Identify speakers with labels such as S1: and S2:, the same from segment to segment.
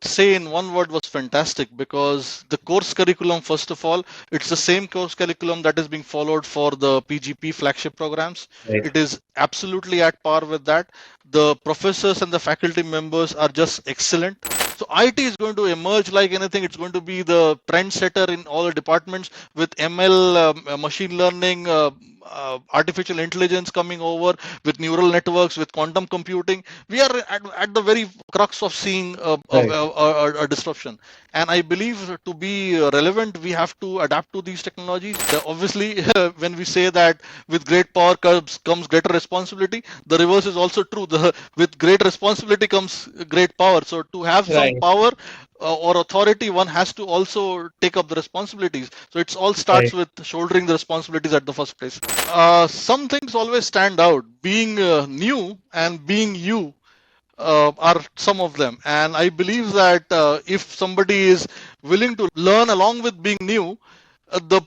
S1: say in one word was fantastic, because the course curriculum, first of all, it's the same course curriculum that is being followed for the PGP flagship programs.
S2: Right.
S1: It is absolutely at par with that. The professors and the faculty members are just excellent. So IT is going to emerge like anything. It's going to be the trendsetter in all the departments with ML, machine learning, artificial intelligence coming over, with neural networks, with quantum computing. We are at the very crux of seeing
S2: Right.
S1: a disruption. And I believe to be relevant, we have to adapt to these technologies. Obviously, when we say that with great power comes greater responsibility, the reverse is also true. With great responsibility comes great power. So to have some
S2: Right.
S1: power or authority, one has to also take up the responsibilities. So it's all starts
S2: Right.
S1: with shouldering the responsibilities at the first place. Some things always stand out. Being new and being you are some of them. And I believe that if somebody is willing to learn along with being new, the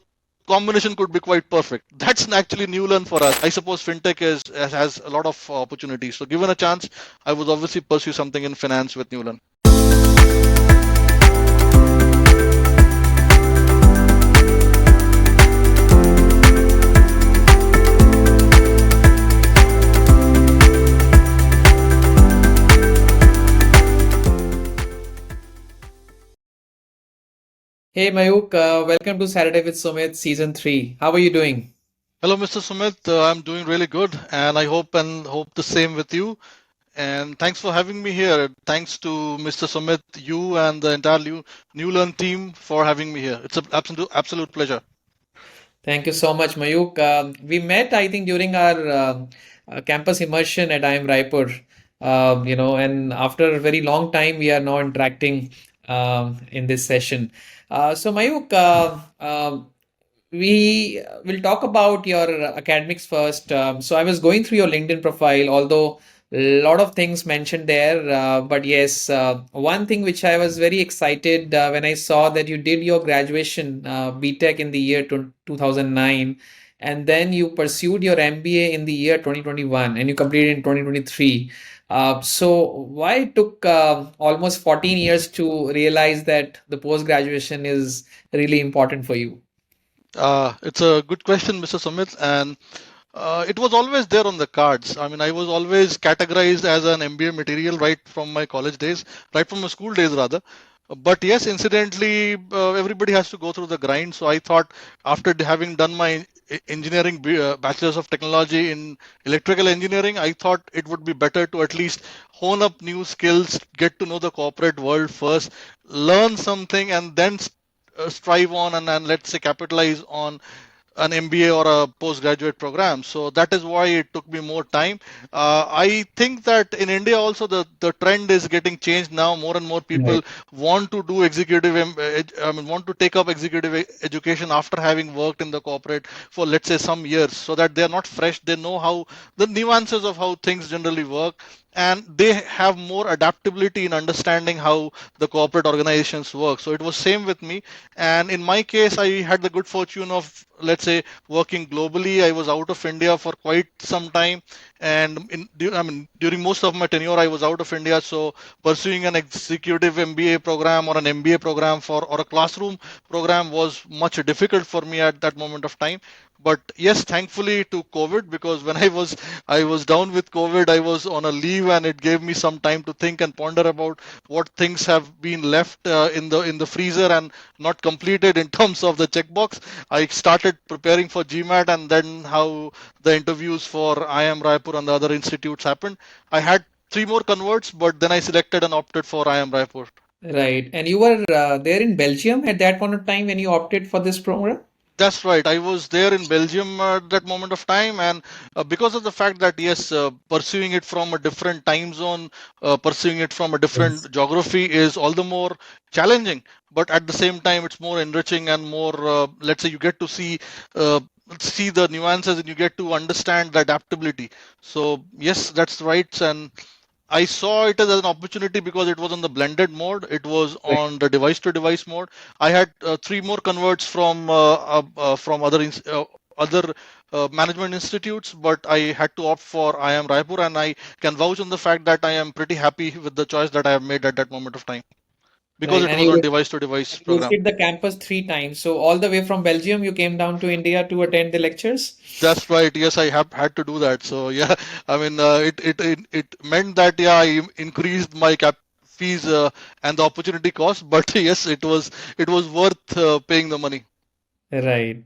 S1: combination could be quite perfect. That's actually Newlearn for us. I suppose fintech has a lot of opportunities. So given a chance, I would obviously pursue something in finance with Newlearn.
S2: Hey Mayukh, welcome to Saturday with Sumit season 3. How are you doing?
S1: Hello, Mr. Sumit. I'm doing really good, and I hope the same with you. And thanks for having me here. Thanks to Mr. Sumit, you and the entire Newlearn team for having me here. It's an absolute pleasure.
S2: Thank you so much, Mayukh. We met, I think, during our campus immersion at IIM Raipur. And after a very long time, we are now interacting in this session. So, Mayukh, we will talk about your academics first. So, I was going through your LinkedIn profile, although a lot of things mentioned there. But yes, one thing which I was very excited when I saw that you did your graduation BTech in the year 2009, and then you pursued your MBA in the year 2021, and you completed in 2023. So why it took almost 14 years to realize that the post graduation is really important for you?
S1: It's a good question, Mr. Sumit, and it was always there on the cards. I mean, I was always categorized as an MBA material right from my college days, right from my school days rather. But yes, incidentally, everybody has to go through the grind. So I thought, after having done my engineering bachelor's of technology in electrical engineering, I thought it would be better to at least hone up new skills, get to know the corporate world first, learn something, and then strive on and let's say capitalize on an MBA or a postgraduate program. So that is why it took me more time. I think that in India also the trend is getting changed now. More and more people
S2: Right.
S1: want to do want to take up executive education after having worked in the corporate for let's say some years, so that they are not fresh. They know how the nuances of how things generally work, and they have more adaptability in understanding how the corporate organizations work. So it was same with me, and in my case I had the good fortune of, let's say, working globally. I was out of India for quite some time, and during most of my tenure I was out of India. So pursuing an executive MBA program or an MBA program or a classroom program was much difficult for me at that moment of time. But yes, thankfully to COVID, because when I was down with COVID, I was on a leave, and it gave me some time to think and ponder about what things have been left in the freezer and not completed in terms of the checkbox. I started preparing for GMAT, and then how the interviews for IIM Raipur and the other institutes happened. I had three more converts, but then I selected and opted for IIM Raipur.
S2: Right. And you were there in Belgium at that point of time when you opted for this program?
S1: That's right. I was there in Belgium at that moment of time, and because of the fact that yes, pursuing it from a different time zone, pursuing it from a
S2: Yes.
S1: different geography is all the more challenging. But at the same time, it's more enriching and more. Let's say you get to see the nuances, and you get to understand the adaptability. So yes, that's right, and I saw it as an opportunity because it was on the blended mode. It was
S2: Right.
S1: on the device to device mode. I had three more converts from other management institutes, but I had to opt for IIM Raipur, and I can vouch on the fact that I am pretty happy with the choice that I have made at that moment of time. because
S2: Right.
S1: it
S2: And
S1: was
S2: you
S1: on device to device program.
S2: visited the campus 3 times. So all the way from Belgium, you came down to India to attend the lectures?
S1: That's right. Yes, I have had to do that. So yeah, I mean, it meant that yeah, I increased my cap fees and the opportunity cost, but yes, it was worth paying the money.
S2: Right.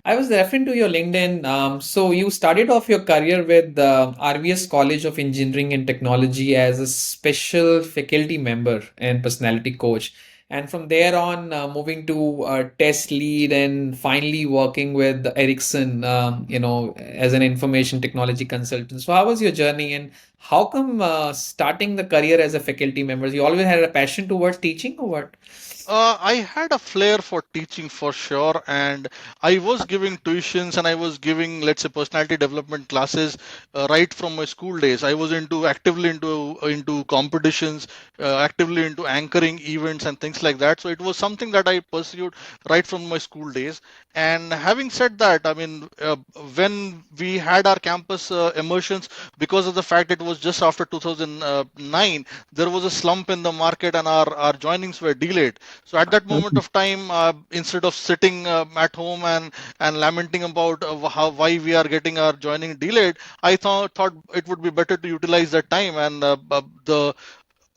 S2: I was referring to your LinkedIn. So you started off your career with the RVS College of Engineering and Technology as a special faculty member and personality coach. And from there on, moving to test lead and finally working with Ericsson, as an information technology consultant. So how was your journey and how come starting the career as a faculty member? You always had a passion towards teaching or what?
S1: I had a flair for teaching for sure, and I was giving tuitions and I was giving, let's say, personality development classes right from my school days. I was actively into competitions, actively into anchoring events and things like that. So it was something that I pursued right from my school days. And having said that, I mean, when we had our campus immersions, because of the fact it was just after 2009, there was a slump in the market and our joinings were delayed. So at that moment
S2: Mhm.
S1: of time, instead of sitting at home and lamenting about why we are getting our joining delayed, I thought it would be better to utilize that time, and the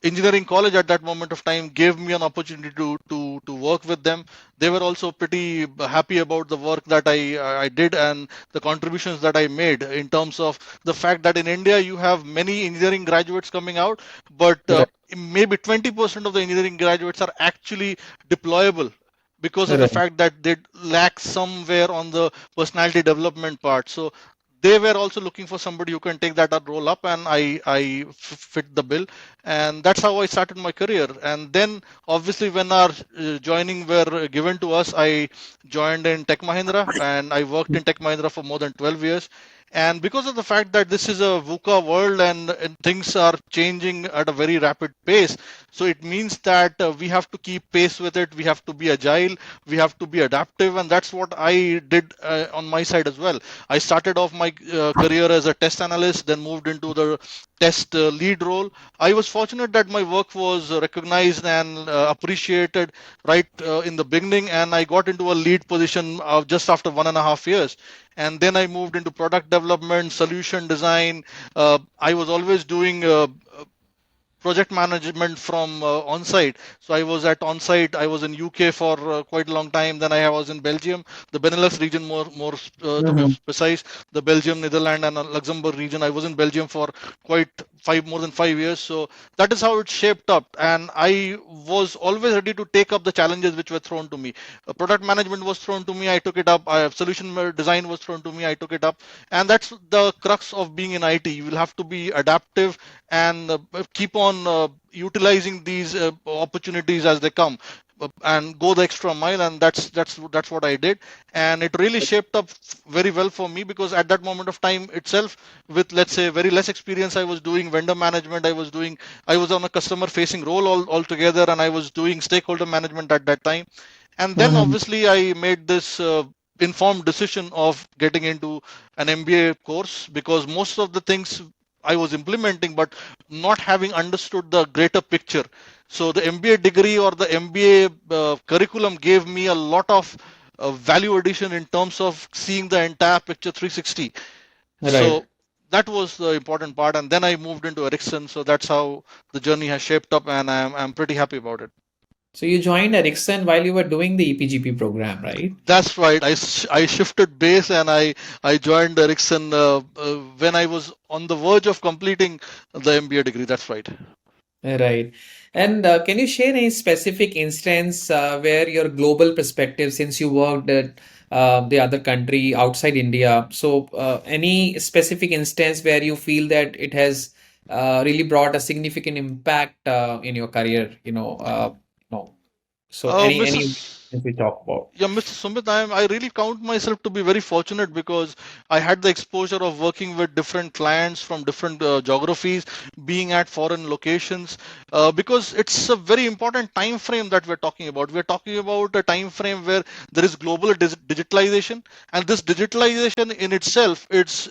S1: engineering college at that moment of time gave me an opportunity to work with them. They were also pretty happy about the work that I did and the contributions that I made, in terms of the fact that in India you have many engineering graduates coming out, but
S2: Right.
S1: maybe 20% of the engineering graduates are actually deployable because of the
S2: Right.
S1: fact that they lack somewhere on the personality development part. So they were also looking for somebody who can take that role up, and I fit the bill, and that's how I started my career. And then obviously when our joining were given to us, I joined in Tech Mahindra, and I worked in Tech Mahindra for more than 12 years. And because of the fact that this is a VUCA world, and things are changing at a very rapid pace, so it means that we have to keep pace with it. We have to be agile. We have to be adaptive, and that's what I did on my side as well. I started off my career as a test analyst, then moved into the test lead role. I was fortunate that my work was recognized and appreciated right in the beginning, and I got into a lead position just after 1.5 years. And then I moved into product development, solution design. I was always doing project management from on-site. So I was at on-site. I was in UK for quite a long time. Then I was in Belgium, the Benelux region, more to be
S2: Mhm.
S1: precise, the Belgium, Netherlands, and Luxembourg region. I was in Belgium for quite more than 5 years. So that is how it shaped up, and I was always ready to take up the challenges which were thrown to me. Product management was thrown to me. I took it up. Solution design was thrown to me. I took it up, and that's the crux of being in IT. You will have to be adaptive and keep on utilizing these opportunities as they come, and go the extra mile. And that's what I did, and it really shaped up very well for me, because at that moment of time itself, with, let's say, very less experience, I was doing vendor management. I was on a customer facing role altogether, and I was doing stakeholder management at that time. And then
S2: Mhm.
S1: obviously I made this informed decision of getting into an MBA course, because most of the things I was implementing, but not having understood the greater picture. So the MBA degree or the MBA curriculum gave me a lot of value addition in terms of seeing the entire picture 360.
S2: Right.
S1: So that was the important part. And then I moved into Ericsson. So that's how the journey has shaped up, and I'm pretty happy about it.
S2: So you joined Ericsson while you were doing the ePGP program, right?
S1: That's right. I shifted base, and I joined Ericsson when I was on the verge of completing the MBA degree. That's right.
S2: Right. And can you share any specific instance where your global perspective, since you worked at the other country outside India, so any specific instance where you feel that it has really brought a significant impact in your career, no. So any
S1: Mrs.
S2: if we talk about.
S1: Yeah, Mr. Sumit, I really count myself to be very fortunate, because I had the exposure of working with different clients from different geographies, being at foreign locations, because it's a very important time frame that we're talking about. We're talking about a time frame where there is global digitalization, and this digitalization in itself is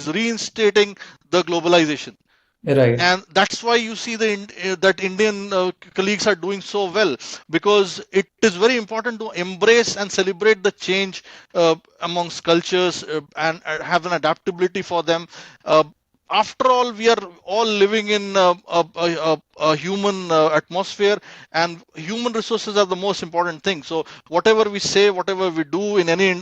S1: reinstating the globalization.
S2: Right.
S1: And that's why you see that Indian colleagues are doing so well, because it is very important to embrace and celebrate the change amongst cultures, and have an adaptability for them. Uh, After all, we are all living in a human atmosphere, and human resources are the most important thing. So whatever we say, whatever we do in any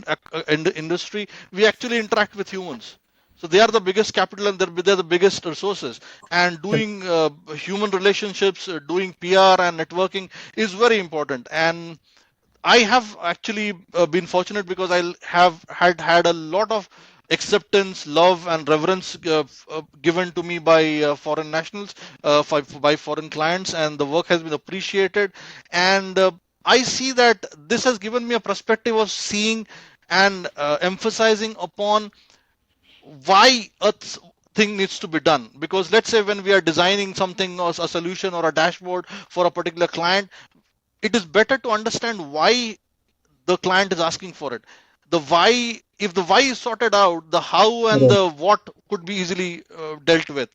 S1: industry, we actually interact with humans. So they are the biggest capital, and they're the biggest resources. And doing human relationships, doing PR and networking is very important. And I have actually been fortunate, because I have had a lot of acceptance, love, and reverence given to me by foreign nationals, by foreign clients, and the work has been appreciated. And I see that this has given me a perspective of seeing and emphasizing upon why thing needs to be done. Because let's say when we are designing something, or a solution or a dashboard for a particular client, it is better to understand why the client is asking for it. The why, if the why is sorted out, the how and
S2: Right.
S1: the what could be easily dealt with.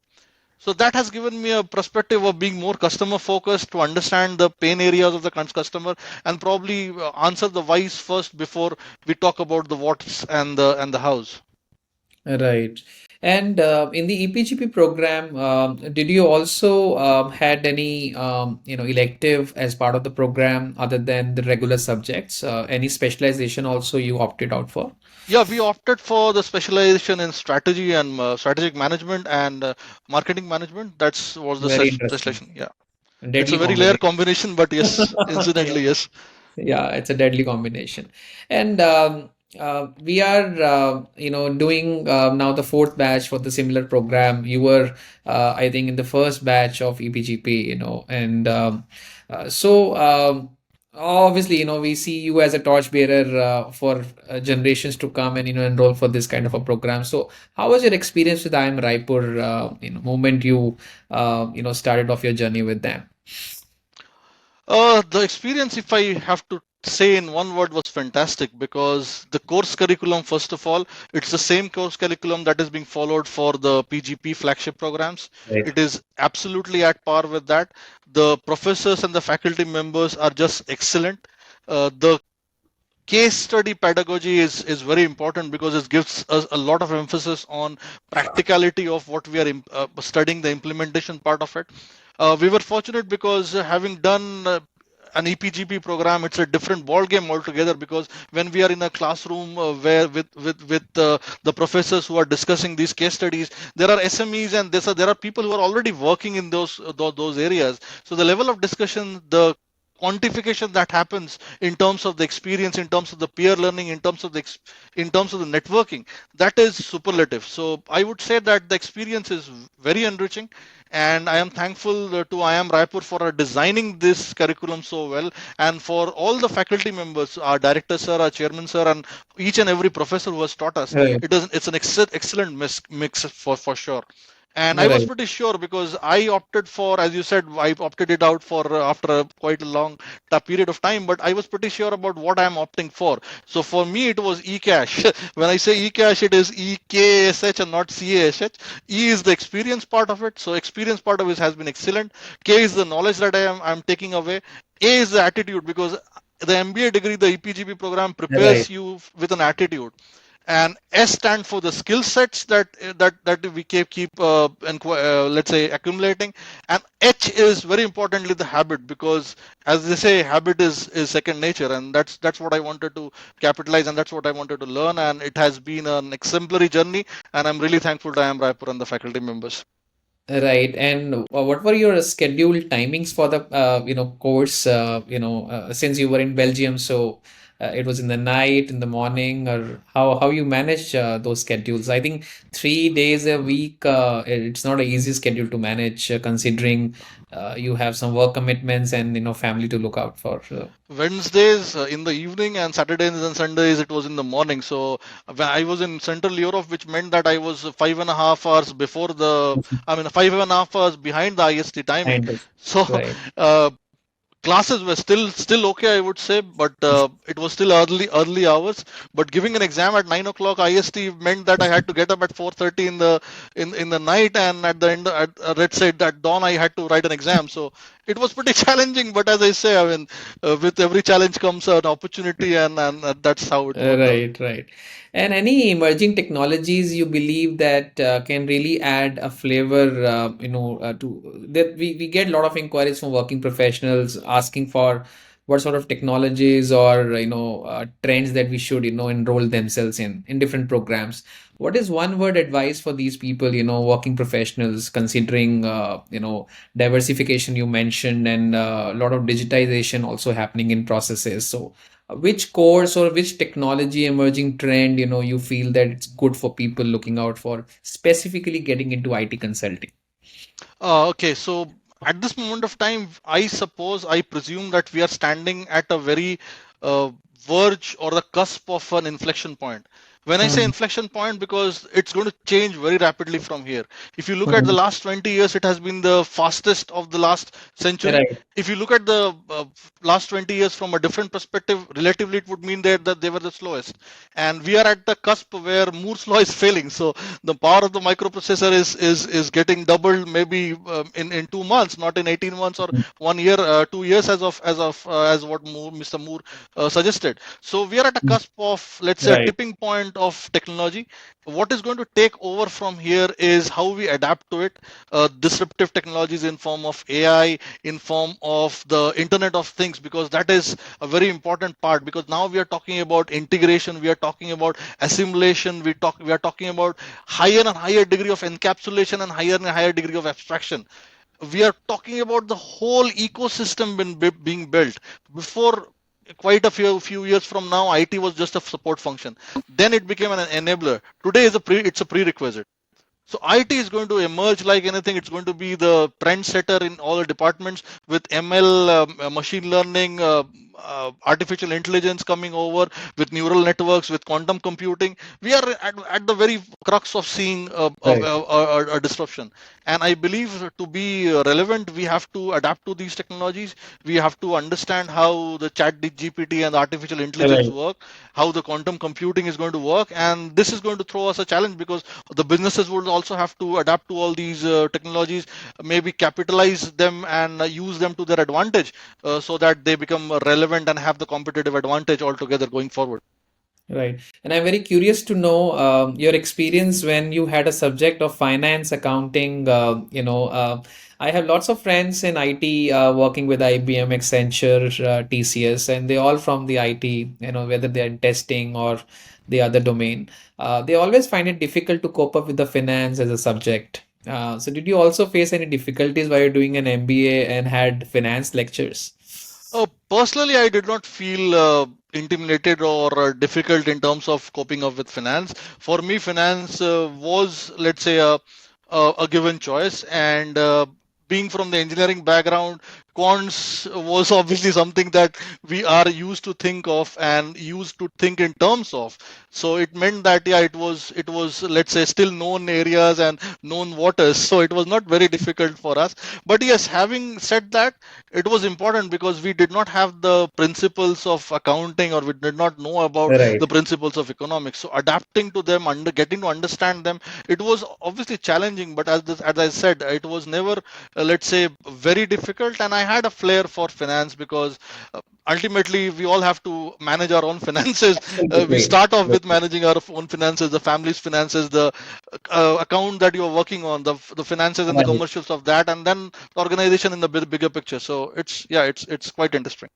S1: So that has given me a perspective of being more customer focused, to understand the pain areas of the customer, and probably answer the whys first before we talk about the what's and the hows.
S2: Right. And in the ePGP program, did you also had any elective as part of the program other than the regular subjects? Any specialization also you opted out for?
S1: Yeah, we opted for the specialization in strategy and strategic management and marketing management. That's was the
S2: Very interesting.
S1: specialization. Yeah, it's a
S2: Deadly
S1: very rare
S2: combination.
S1: combination, but yes,
S2: Yeah.
S1: incidentally, yes.
S2: Yeah, it's a deadly combination. And we are, doing now the fourth batch for the similar program. You were, I think, in the first batch of ePGP, and obviously, we see you as a torchbearer for generations to come and, enroll for this kind of a program. So, how was your experience with IIM Raipur, moment you, started off your journey with them?
S1: The experience, if I have to say in one word, was fantastic, because the course curriculum, first of all, it's the same course curriculum that is being followed for the PGP flagship programs.
S2: Right.
S1: It is absolutely at par with that. The professors and the faculty members are just excellent. The case study pedagogy is very important, because it gives us a lot of emphasis on practicality of what we are studying, the implementation part of it. We were fortunate, because having done an EPGP program, it's a different ball game altogether, because when we are in a classroom where with the professors who are discussing these case studies, there are SMEs, and there are people who are already working in those areas. So the level of discussion, the quantification that happens in terms of the experience, in terms of the peer learning, in terms of in terms of the networking, that is superlative. So I would say that the experience is very enriching, and I am thankful to IIM Raipur for designing this curriculum so well, and for all the faculty members, our director sir, our chairman sir, and each and every professor who has taught us.
S2: Right.
S1: It's an excellent mix for sure. And I was
S2: Right.
S1: pretty sure, because I opted for, as you said, I opted it out for after quite a long period of time, but I was pretty sure about what I'm opting for. So for me, it was eCash. When I say eCash, it is EKSH and not CASH. E is the experience part of it. So experience part of it has been excellent. K is the knowledge that I'm taking away. A is the attitude, because the MBA degree, the EPGP program
S2: Right.
S1: prepares you with an attitude, and S stand for the skill sets that we keep let's say accumulating, and H is very importantly the habit, because as they say, habit is second nature, and that's what I wanted to capitalize, and that's what I wanted to learn, and it has been an exemplary journey, and I'm really thankful to IIM Raipur and the faculty members.
S2: Right. And what were your scheduled timings for the course? Since you were in Belgium, so it was in the night, in the morning, or how you manage those schedules? I think 3 days a week. It's not an easy schedule to manage, considering you have some work commitments and family to look out for. So.
S1: Wednesdays in the evening, and Saturdays and Sundays it was in the morning. So when I was in Central Europe, which meant that I was 5.5 hours before I mean 5.5 hours behind the IST timing.
S2: Kind of.
S1: So
S2: Right.
S1: uh, classes were still okay, I would say, but it was still early hours. But giving an exam at 9 o'clock IST meant that I had to get up at 4:30 in the night, and at the end, let's say at dawn, I had to write an exam. So it was pretty challenging. But as I say, I mean, with every challenge comes an opportunity, and that's how it worked out.
S2: Right, right. And any emerging technologies you believe that can really add a flavor, to that we get a lot of inquiries from working professionals asking for what sort of technologies or trends that we should enroll themselves in different programs. What is one word advice for these people, working professionals, considering diversification you mentioned and a lot of digitization also happening in processes. So which course or which technology emerging trend you feel that it's good for people looking out for specifically getting into IT consulting?
S1: Okay, so at this moment of time, I presume that we are standing at a very uh, verge or the cusp of an inflection point. When I say
S2: Hmm.
S1: inflection point, because it's going to change very rapidly from here. If you look at the
S2: Hmm.
S1: last 20 years, it has been the fastest of the last century.
S2: Right,
S1: If you look at the last 20 years from a different perspective, relatively, it would mean that they were the slowest. And we are at the cusp where Moore's law is failing. So the power of the microprocessor is getting doubled maybe in 2 months, not in 18 months or 1 year, 2 years as what Mr. Moore suggested. So we are at a cusp of, let's say, a
S2: right,
S1: tipping point of technology. What is going to take over from here is how we adapt to it. Disruptive technologies in form of AI, in form of the Internet of Things, because that is a very important part. Because now we are talking about integration, we are talking about assimilation, we are talking about higher and higher degree of encapsulation and higher degree of abstraction. We are talking about the whole ecosystem being built. Before, quite a few years from now, IT was just a support function. Then it became an enabler. Today is it's a prerequisite. So IT is going to emerge like anything. It's going to be the trendsetter in all the departments with ML, machine learning, artificial intelligence coming over with neural networks, with quantum computing. We are at the very crux of seeing
S2: right,
S1: a disruption. And I believe to be relevant, we have to adapt to these technologies. We have to understand how the chat GPT and the artificial intelligence
S2: right,
S1: work, how the quantum computing is going to work. And this is going to throw us a challenge, because the businesses would also have to adapt to all these technologies, maybe capitalize them and use them to their advantage, so that they become relevant and have the competitive advantage altogether going forward.
S2: right. And I'm very curious to know your experience when you had a subject of finance, accounting. I have lots of friends in IT working with IBM, Accenture, TCS, and they all from the IT, whether they're in testing or the other domain. They always find it difficult to cope up with the finance as a subject. So did you also face any difficulties while you're doing an MBA and had finance lectures?
S1: Personally, I did not feel intimidated or difficult in terms of coping up with finance. For me, finance was, let's say, a given choice. And being from the engineering background, quants was obviously something that we are used to think of and used to think in terms of. So it meant that, yeah, it was, let's say, still known areas and known waters. So it was not very difficult for us. But yes, having said that, it was important because we did not have the principles of accounting, or we did not know about the
S2: Right.
S1: principles of economics. So adapting to them, getting to understand them, it was obviously challenging. But as I said, it was never, let's say, very difficult. And I had a flair for finance, because ultimately we all have to manage our own finances. We
S2: Absolutely.
S1: start off with managing our own finances, the family's finances, the account that you're working on, the finances and the
S2: Right.
S1: commercials of that, and then the organization in the bigger picture. So it's quite interesting.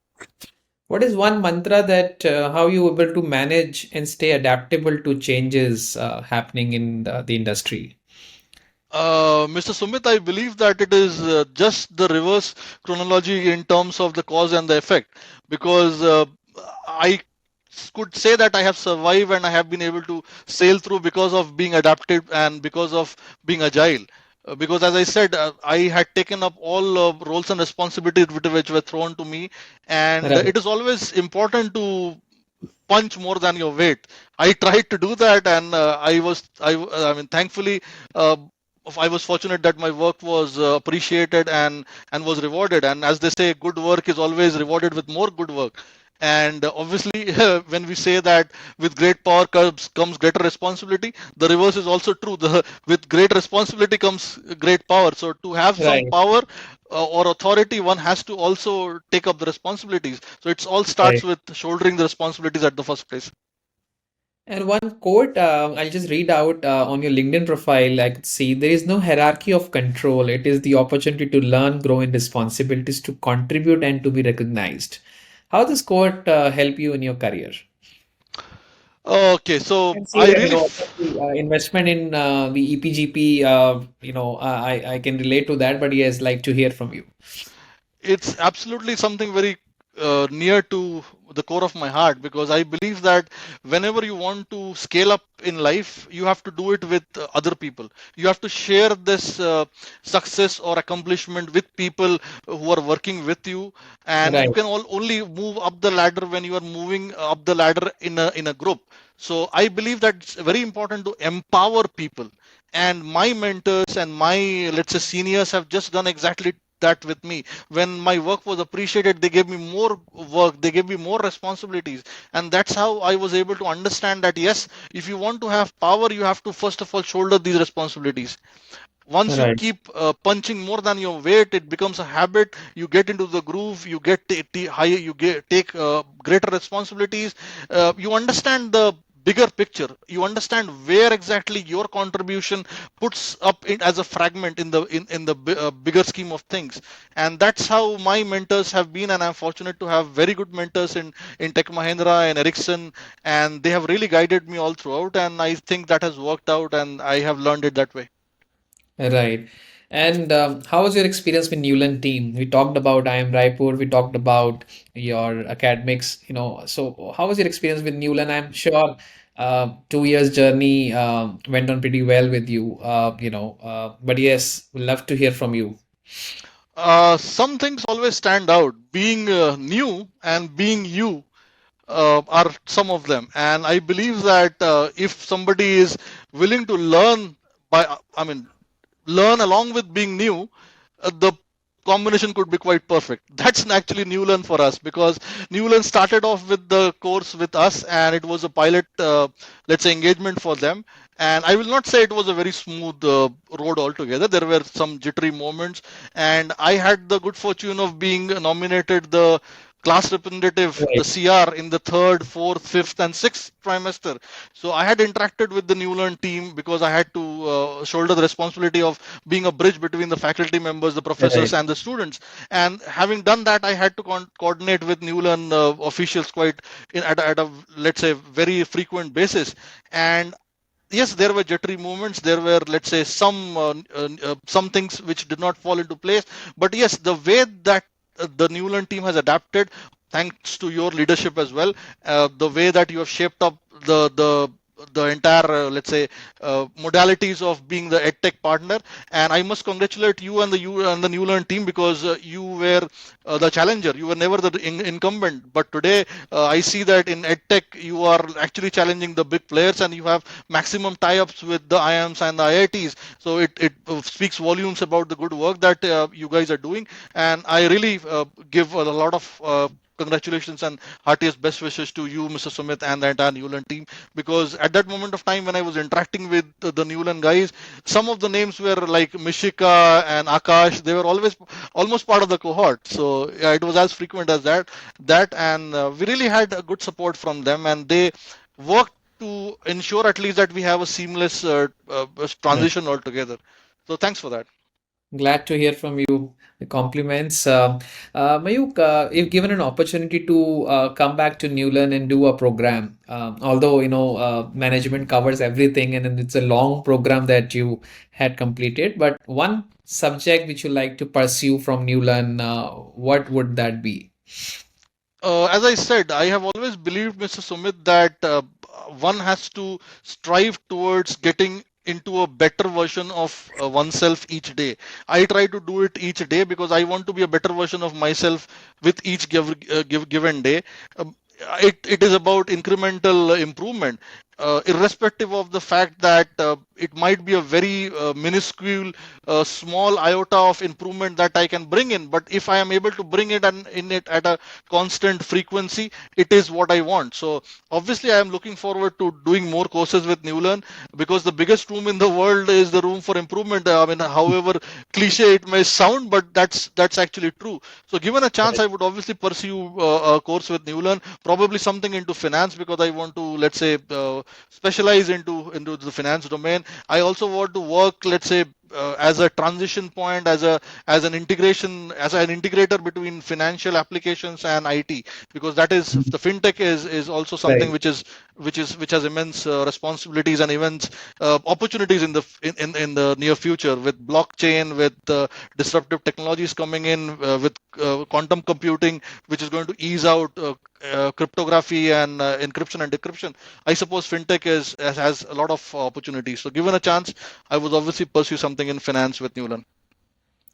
S2: What is one mantra that how you able to manage and stay adaptable to changes happening in the industry?
S1: Mr. Sumit, I believe that it is just the reverse chronology in terms of the cause and the effect, because I could say that I have survived and I have been able to sail through because of being adaptive and because of being agile. Because as I said, I had taken up all roles and responsibilities which were thrown to me, and
S2: Right.
S1: it is always important to punch more than your weight. I tried to do that, and I mean, thankfully, uh, I was fortunate that my work was appreciated and was rewarded. And as they say, good work is always rewarded with more good work. And obviously, when we say that with great power comes greater responsibility, the reverse is also true. With great responsibility comes great power. So to have some
S2: Right,
S1: power or authority, one has to also take up the responsibilities. So it's all starts
S2: right.
S1: with shouldering the responsibilities at the first place.
S2: And one quote I'll just read out on your LinkedIn profile. I could see there is no hierarchy of control. It is the opportunity to learn, grow in responsibilities, to contribute, and to be recognized. How this quote help you in your career?
S1: Okay, so
S2: Can see
S1: I
S2: that,
S1: really
S2: obviously, investment in the ePGP, I can relate to that, but yes, like to hear from you.
S1: it's absolutely something very near to the core of my heart, because I believe that whenever you want to scale up in life, you have to do it with other people. You have to share this success or accomplishment with people who are working with you, and
S2: Right,
S1: you can only move up the ladder when you are moving up the ladder in a group. So I believe that it's very important to empower people, and my mentors and my, let's say, seniors have just done exactly that with me. When my work was appreciated, they gave me more work, they gave me more responsibilities, and that's how I was able to understand that yes, if you want to have power, you have to first of all shoulder these responsibilities. Once you
S2: right,
S1: keep punching more than your weight, it becomes a habit. You get into the groove, you get higher, you get take greater responsibilities. You understand the bigger picture, you understand where exactly your contribution puts up in as a fragment in the bigger scheme of things. And that's how my mentors have been, and I'm fortunate to have very good mentors in Tech Mahindra and Ericsson, and they have really guided me all throughout, and I think that has worked out, and I have learned it that way.
S2: right. And how was your experience with Newlearn team? We talked about IIM Raipur, we talked about your academics, so how was your experience with Newlearn? I'm sure 2 years journey went on pretty well with you, but yes, we'd love to hear from you.
S1: Some things always stand out. Being new and being you are some of them. And I believe that if somebody is willing to learn I mean, learn along with being new, the combination could be quite perfect. That's actually Newlearn for us, because Newlearn started off with the course with us, and it was a pilot, let's say, engagement for them. And I will not say it was a very smooth road altogether. There were some jittery moments, and I had the good fortune of being nominated the class representative, the
S2: Right,
S1: CR, in the third, fourth, fifth, and sixth trimester. So I had interacted with the Newlearn team because I had to shoulder the responsibility of being a bridge between the faculty members, the professors,
S2: right,
S1: and the students. And having done that, I had to coordinate with Newlearn officials quite at a, let's say, very frequent basis. And yes, there were jittery moments. There were, let's say, some things which did not fall into place. But yes, the way that the Newland team has adapted, thanks to your leadership as well, the way that you have shaped up the entire, let's say, modalities of being the edtech partner. And I must congratulate you and the Newlearn team, because you were the challenger. You were never the incumbent. But today, I see that in edtech, you are actually challenging the big players, and you have maximum tie-ups with the IIMs and the IITs. So it speaks volumes about the good work that you guys are doing. And I really give a lot of congratulations and heartiest best wishes to you, Mr. Sumit, and the entire Newland team. Because at that moment of time when I was interacting with the Newland guys, some of the names were like Mishika and Akash. They were always almost part of the cohort. So yeah, it was as frequent as that, and we really had a good support from them, and they worked to ensure at least that we have a seamless
S2: right.
S1: transition altogether. So thanks for that.
S2: Glad to hear from you. The compliments. Mayukh, if given an opportunity to come back to Newlearn and do a program, although management covers everything and it's a long program that you had completed, but one subject which you like to pursue from Newlearn, what would that be?
S1: As I said, I have always believed, Mr. Sumit, that one has to strive towards getting into a better version of oneself each day. I try to do it each day because I want to be a better version of myself with each given day. Um, it is about incremental improvement. irrespective of the fact that it might be a very minuscule, small iota of improvement that I can bring in. But if I am able to bring it and in it at a constant frequency, it is what I want. So obviously, I am looking forward to doing more courses with Newlearn, because the biggest room in the world is the room for improvement. I mean, however cliche it may sound, but that's actually true. So given a chance, I would obviously pursue a course with Newlearn, probably something into finance, because I want to, let's say, specialize into the finance domain. I also want to work, let's say, as a transition point, as an integration, as an integrator between financial applications and IT, because that is, the fintech is also something
S2: Right.
S1: which has immense responsibilities and immense opportunities in the near future, with blockchain, with disruptive technologies coming in, with quantum computing, which is going to ease out cryptography and encryption and decryption. I suppose fintech has a lot of opportunities. So given a chance, I would obviously pursue something in finance with Newland.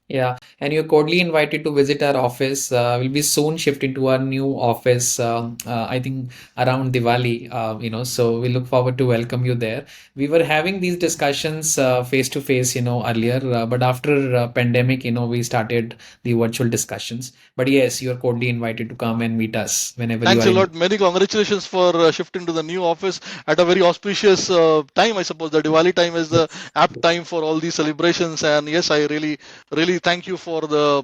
S2: Yeah, and you're cordially invited to visit our office. We'll be soon shifting to our new office, I think around Diwali, so we look forward to welcome you there. We were having these discussions face to face, earlier, but after pandemic, we started the virtual discussions. But yes, you're cordially invited to come and meet us whenever you
S1: Thanks
S2: are
S1: a
S2: in.
S1: lot. Many congratulations for shifting to the new office at a very auspicious time. I suppose the Diwali time is the apt time for all these celebrations. And yes, I really thank you for the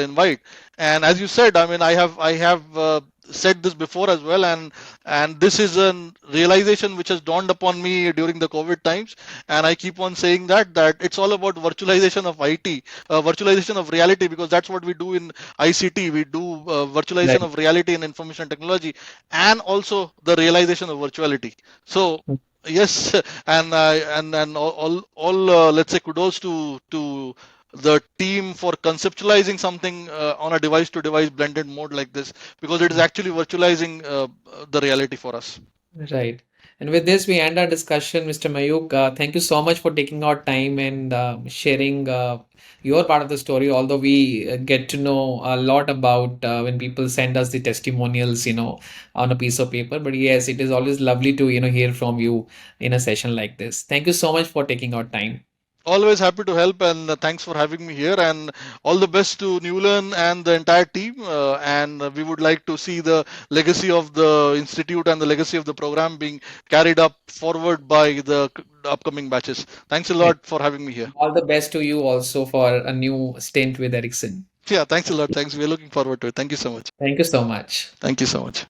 S1: invite. And as you said, I mean, I have said this before as well, and this is a realization which has dawned upon me during the COVID times. And I keep on saying that it's all about virtualization of IT, virtualization of reality, because that's what we do in ICT. We do virtualization
S2: Right.
S1: of reality and information technology, and also the realization of virtuality. So yes, and all let's say kudos to the team for conceptualizing something on a device to device blended mode like this, because it is actually virtualizing the reality for us.
S2: Right. And with this, we end our discussion, Mr. Mayukh. Thank you so much for taking our time and sharing your part of the story. Although we get to know a lot about when people send us the testimonials, on a piece of paper. But yes, it is always lovely to, hear from you in a session like this. Thank you so much for taking our time.
S1: Always happy to help, and thanks for having me here. And all the best to Newlearn and the entire team. And we would like to see the legacy of the institute and the legacy of the program being carried up forward by the upcoming batches. Thanks a
S2: And
S1: lot for having me here.
S2: all the best to you also for a new stint with Ericsson.
S1: Yeah, thanks a lot. Thanks. We're looking forward to it. Thank you so much.
S2: Thank you so much.
S1: Thank you so much.